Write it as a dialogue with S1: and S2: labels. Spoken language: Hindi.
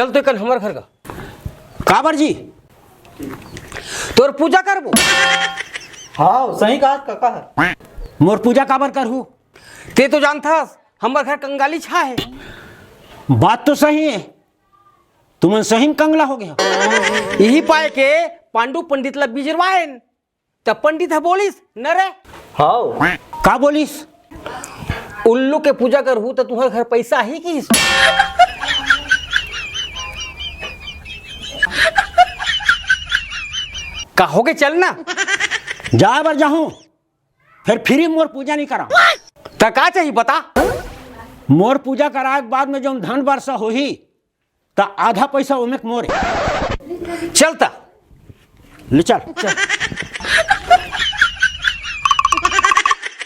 S1: चल तो कल हमार घर का
S2: काबर जी
S1: तोर पूजा करबो।
S3: हाँ सही कहा काका है।
S2: मोर पूजा काबर करहू?
S1: ते तो जानता हमार घर कंगाली छा है।
S2: बात तो सही है, तुमन सही में कंगला हो गया।
S1: यही पाए के पांडु पंडित ला बिजरवाएन तब पंडित है बोलिस न रे।
S3: हाँ
S2: का बोलिस?
S1: उल्लू के पूजा करहू तो तुम्हारे घर पैसा ही किस। कहोगे चलना
S2: जा बार जाहूं फिर फ्री मोर पूजा नहीं करा।
S1: तो का चाहिए बता।
S2: मोर पूजा कराए के बाद में जो धन वर्षा होही तो आधा पैसा ओमे के मोरे।
S1: चलता
S2: ले चल।